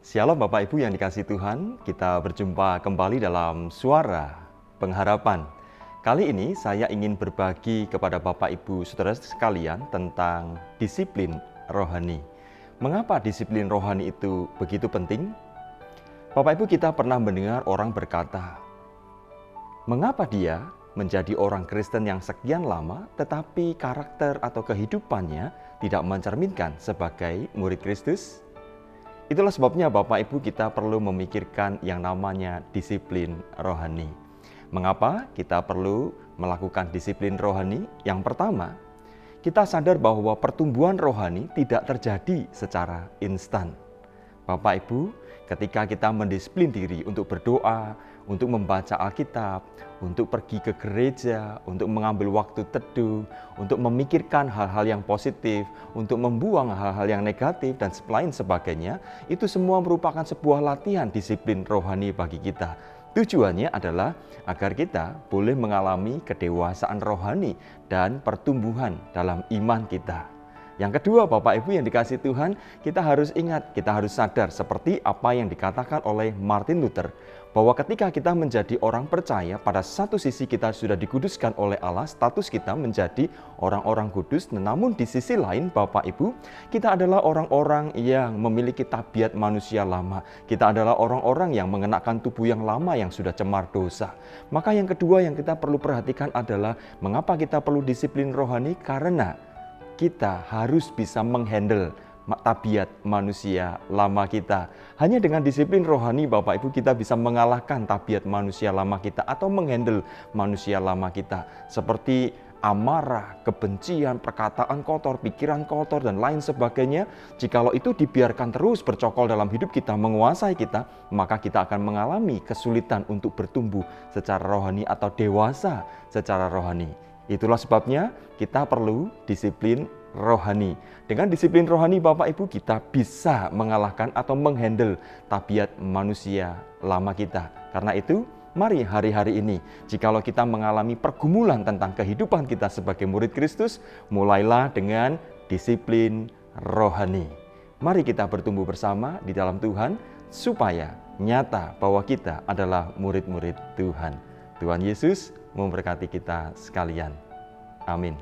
Shalom Bapak Ibu yang dikasihi Tuhan, kita berjumpa kembali dalam Suara Pengharapan. Kali ini saya ingin berbagi kepada Bapak Ibu Saudara sekalian tentang disiplin rohani. Mengapa disiplin rohani itu begitu penting? Bapak Ibu, kita pernah mendengar orang berkata, mengapa dia menjadi orang Kristen yang sekian lama tetapi karakter atau kehidupannya tidak mencerminkan sebagai murid Kristus? Itulah sebabnya Bapak Ibu kita perlu memikirkan yang namanya disiplin rohani. Mengapa kita perlu melakukan disiplin rohani? Yang pertama, kita sadar bahwa pertumbuhan rohani tidak terjadi secara instan. Bapak Ibu, ketika kita mendisiplin diri untuk berdoa, untuk membaca Alkitab, untuk pergi ke gereja, untuk mengambil waktu teduh, untuk memikirkan hal-hal yang positif, untuk membuang hal-hal yang negatif dan lain sebagainya, itu semua merupakan sebuah latihan disiplin rohani bagi kita. Tujuannya adalah agar kita boleh mengalami kedewasaan rohani dan pertumbuhan dalam iman kita. Yang kedua, Bapak Ibu yang dikasihi Tuhan, kita harus ingat, kita harus sadar seperti apa yang dikatakan oleh Martin Luther, bahwa ketika kita menjadi orang percaya, pada satu sisi kita sudah dikuduskan oleh Allah, status kita menjadi orang-orang kudus, namun di sisi lain Bapak Ibu, kita adalah orang-orang yang memiliki tabiat manusia lama. Kita adalah orang-orang yang mengenakan tubuh yang lama yang sudah cemar dosa. Maka yang kedua yang kita perlu perhatikan adalah mengapa kita perlu disiplin rohani, karena kita harus bisa menghandle tabiat manusia lama kita. Hanya dengan disiplin rohani Bapak Ibu kita bisa mengalahkan tabiat manusia lama kita atau menghandle manusia lama kita. Seperti amarah, kebencian, perkataan kotor, pikiran kotor dan lain sebagainya. Jikalau itu dibiarkan terus bercokol dalam hidup kita, menguasai kita, maka kita akan mengalami kesulitan untuk bertumbuh secara rohani atau dewasa secara rohani. Itulah sebabnya kita perlu disiplin rohani. Dengan disiplin rohani Bapak Ibu kita bisa mengalahkan atau menghandle tabiat manusia lama kita. Karena itu mari hari-hari ini jikalau kita mengalami pergumulan tentang kehidupan kita sebagai murid Kristus, mulailah dengan disiplin rohani. Mari kita bertumbuh bersama di dalam Tuhan supaya nyata bahwa kita adalah murid-murid Tuhan. Tuhan Yesus memberkati kita sekalian. Amin.